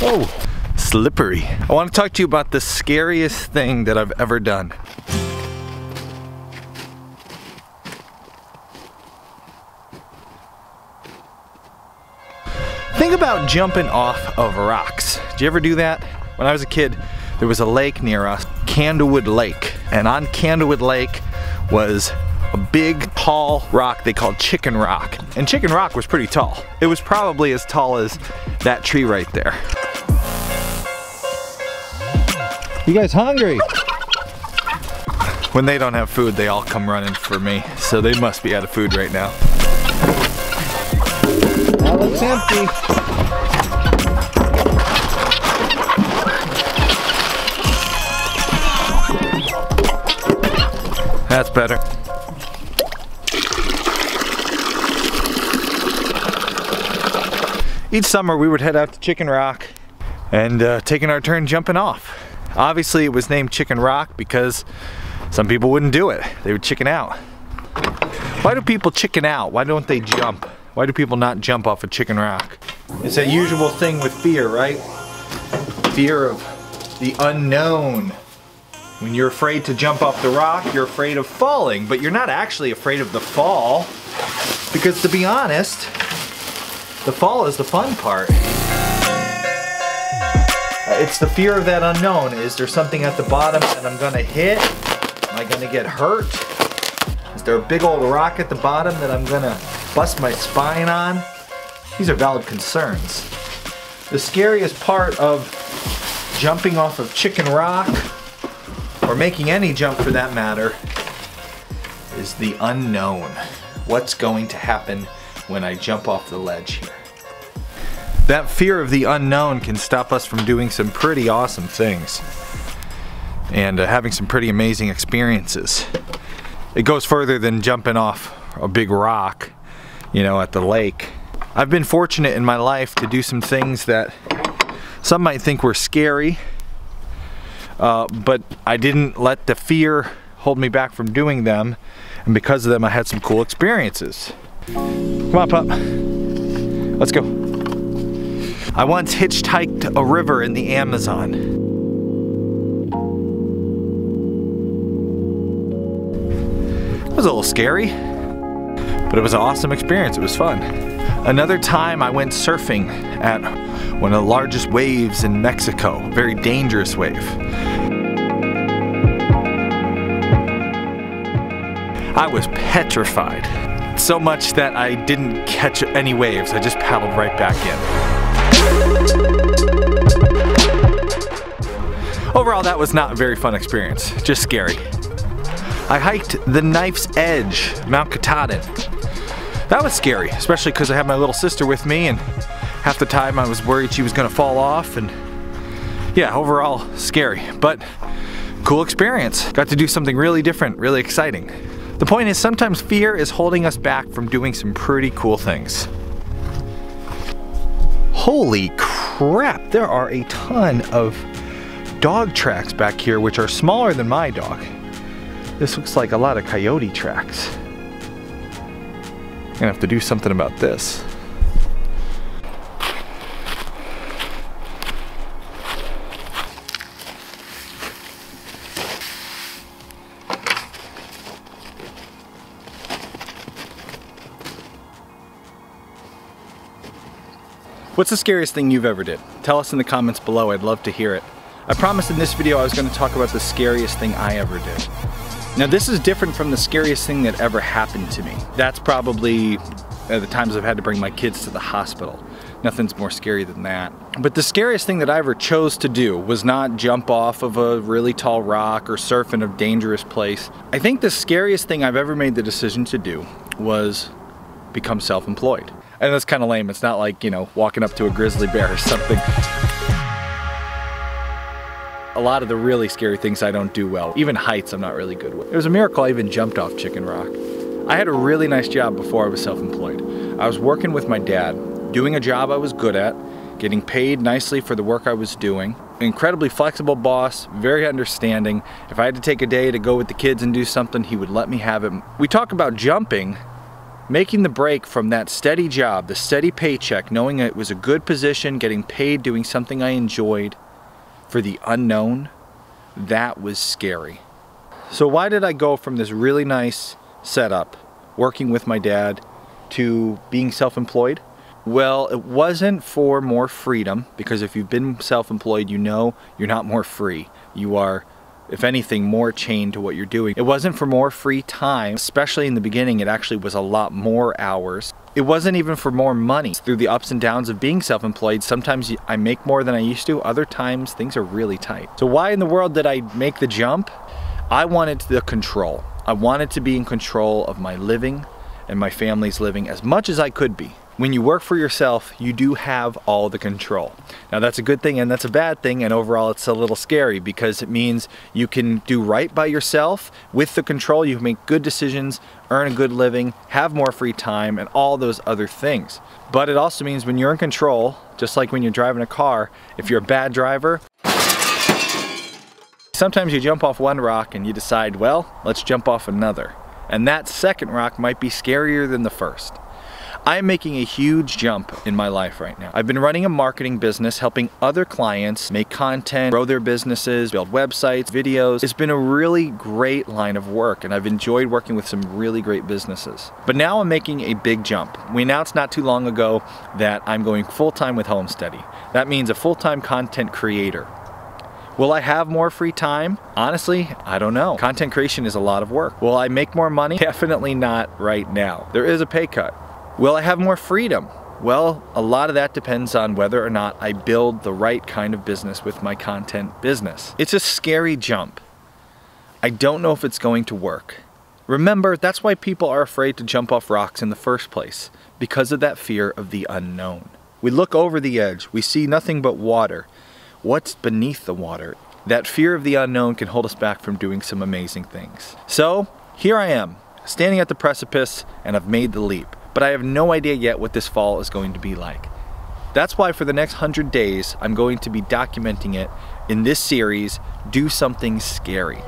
Oh, slippery. I want to talk to you about the scariest thing that I've ever done. Think about jumping off of rocks. Did you ever do that? When I was a kid, there was a lake near us, Candlewood Lake. And on Candlewood Lake was a big, tall rock they called Chicken Rock. And Chicken Rock was pretty tall. It was probably as tall as that tree right there. You guys hungry? When they don't have food, they all come running for me. So they must be out of food right now. That looks empty. That's better. Each summer we would head out to Chicken Rock and taking our turn jumping off. Obviously it was named Chicken Rock because some people wouldn't do it. They would chicken out. Why do people chicken out? Why don't they jump? Why do people not jump off a Chicken Rock? It's that usual thing with fear, right? Fear of the unknown. When you're afraid to jump off the rock, you're afraid of falling, but you're not actually afraid of the fall. Because to be honest, the fall is the fun part. It's the fear of that unknown. Is there something at the bottom that I'm gonna hit? Am I gonna get hurt? Is there a big old rock at the bottom that I'm gonna bust my spine on? These are valid concerns. The scariest part of jumping off of Chicken Rock, or making any jump for that matter, is the unknown. What's going to happen when I jump off the ledge here? That fear of the unknown can stop us from doing some pretty awesome things and having some pretty amazing experiences. It goes further than jumping off a big rock, you know, at the lake. I've been fortunate in my life to do some things that some might think were scary, but I didn't let the fear hold me back from doing them, and because of them I had some cool experiences. Come on, pup. Let's go. I once hitchhiked a river in the Amazon. It was a little scary, but it was an awesome experience. It was fun. Another time I went surfing at one of the largest waves in Mexico, a very dangerous wave. I was petrified. So much that I didn't catch any waves. I just paddled right back in. Overall, that was not a very fun experience, just scary. I hiked the Knife's Edge, Mount Katahdin. That was scary, especially because I had my little sister with me, and half the time I was worried she was gonna fall off, and yeah, overall scary, but cool experience. Got to do something really different, really exciting. The point is, sometimes fear is holding us back from doing some pretty cool things. Holy crap, there are a ton of dog tracks back here, which are smaller than my dog. This looks like a lot of coyote tracks. I'm gonna have to do something about this. What's the scariest thing you've ever did? Tell us in the comments below, I'd love to hear it. I promised in this video I was going to talk about the scariest thing I ever did. Now this is different from the scariest thing that ever happened to me. That's probably the times I've had to bring my kids to the hospital. Nothing's more scary than that. But the scariest thing that I ever chose to do was not jump off of a really tall rock or surf in a dangerous place. I think the scariest thing I've ever made the decision to do was become self-employed. And that's kind of lame. It's not like, you know, walking up to a grizzly bear or something. A lot of the really scary things I don't do well. Even heights I'm not really good with. It was a miracle I even jumped off Chicken Rock. I had a really nice job before I was self-employed. I was working with my dad, doing a job I was good at, getting paid nicely for the work I was doing. Incredibly flexible boss, very understanding. If I had to take a day to go with the kids and do something, he would let me have it. We talk about jumping. Making the break from that steady job, the steady paycheck, knowing it was a good position, getting paid, doing something I enjoyed, for the unknown, that was scary. So why did I go from this really nice setup, working with my dad, to being self-employed? Well, it wasn't for more freedom, because if you've been self-employed, you know you're not more free. You are, if anything, more chained to what you're doing. It wasn't for more free time, especially in the beginning. It actually was a lot more hours. It wasn't even for more money. Through the ups and downs of being self-employed, sometimes I make more than I used to, other times things are really tight. So why in the world did I make the jump? I wanted the control. I wanted to be in control of my living and my family's living as much as I could be. When you work for yourself, you do have all the control. Now that's a good thing and that's a bad thing, and overall it's a little scary because it means you can do right by yourself. With the control, you can make good decisions, earn a good living, have more free time, and all those other things. But it also means when you're in control, just like when you're driving a car, if you're a bad driver, sometimes you jump off one rock and you decide, well, let's jump off another. And that second rock might be scarier than the first. I'm making a huge jump in my life right now. I've been running a marketing business, helping other clients make content, grow their businesses, build websites, videos. It's been a really great line of work, and I've enjoyed working with some really great businesses. But now I'm making a big jump. We announced not too long ago that I'm going full-time with Homesteady. That means a full-time content creator. Will I have more free time? Honestly, I don't know. Content creation is a lot of work. Will I make more money? Definitely not right now. There is a pay cut. Will I have more freedom? Well, a lot of that depends on whether or not I build the right kind of business with my content business. It's a scary jump. I don't know if it's going to work. Remember, that's why people are afraid to jump off rocks in the first place, because of that fear of the unknown. We look over the edge, we see nothing but water. What's beneath the water? That fear of the unknown can hold us back from doing some amazing things. So, here I am, standing at the precipice, and I've made the leap. But I have no idea yet what this fall is going to be like. That's why for the next 100 days, I'm going to be documenting it in this series, Do Something Scary.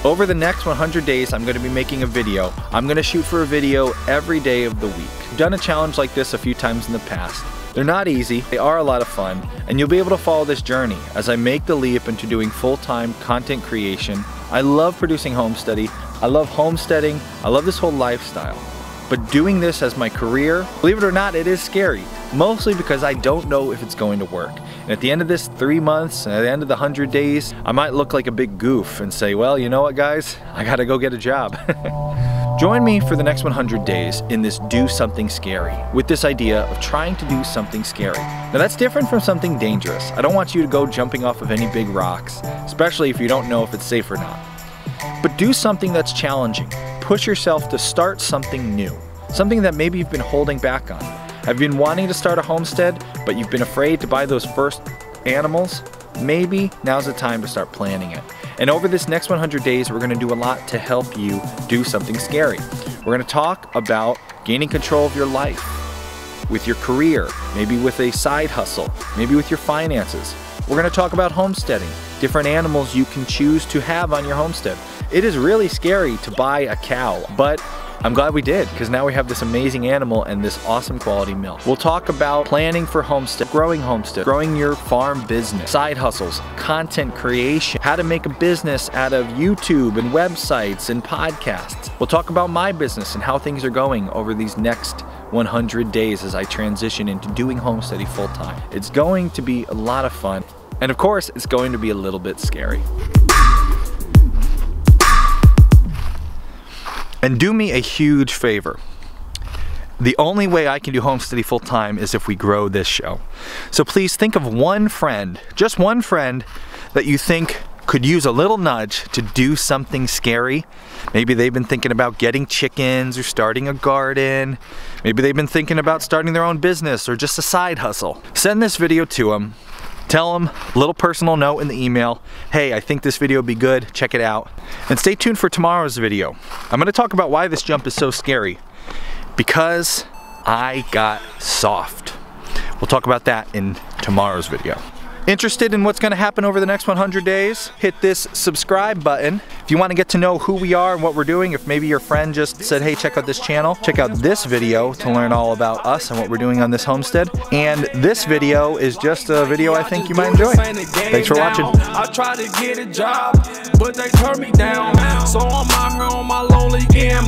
Over the next 100 days, I'm going to be making a video. I'm going to shoot for a video every day of the week. I've done a challenge like this a few times in the past. They're not easy, they are a lot of fun, and you'll be able to follow this journey as I make the leap into doing full-time content creation. I love producing Homesteady, I love homesteading, I love this whole lifestyle. But doing this as my career, believe it or not, it is scary. Mostly because I don't know if it's going to work. And at the end of this 3 months, and at the end of the 100 days, I might look like a big goof and say, well, you know what guys, I gotta go get a job. Join me for the next 100 days in this Do Something Scary, with this idea of trying to do something scary. Now that's different from something dangerous. I don't want you to go jumping off of any big rocks, especially if you don't know if it's safe or not. But do something that's challenging. Push yourself to start something new, something that maybe you've been holding back on. Have you been wanting to start a homestead, but you've been afraid to buy those first animals? Maybe now's the time to start planning it. And over this next 100 days, we're gonna do a lot to help you do something scary. We're gonna talk about gaining control of your life, with your career, maybe with a side hustle, maybe with your finances. We're gonna talk about homesteading, different animals you can choose to have on your homestead. It is really scary to buy a cow, but I'm glad we did, because now we have this amazing animal and this awesome quality milk. We'll talk about planning for homestead, growing your farm business, side hustles, content creation, how to make a business out of YouTube and websites and podcasts. We'll talk about my business and how things are going over these next 100 days as I transition into doing Homesteady full time. It's going to be a lot of fun, and of course, it's going to be a little bit scary. And do me a huge favor. The only way I can do Homesteady full time is if we grow this show. So please think of one friend, just one friend, that you think could use a little nudge to do something scary. Maybe they've been thinking about getting chickens or starting a garden. Maybe they've been thinking about starting their own business or just a side hustle. Send this video to them. Tell them a little personal note in the email. Hey, I think this video would be good, check it out. And stay tuned for tomorrow's video. I'm gonna talk about why this jump is so scary. Because I got soft. We'll talk about that in tomorrow's video. Interested in what's going to happen over the next 100 days? Hit this subscribe button. If you want to get to know who we are and what we're doing, if maybe your friend just said, hey, check out this channel, check out this video to learn all about us and what we're doing on this homestead. And this video is just a video I think you might enjoy. Thanks for watching. I try to get a job, but they turn me down. So I'm out here on my lonely game.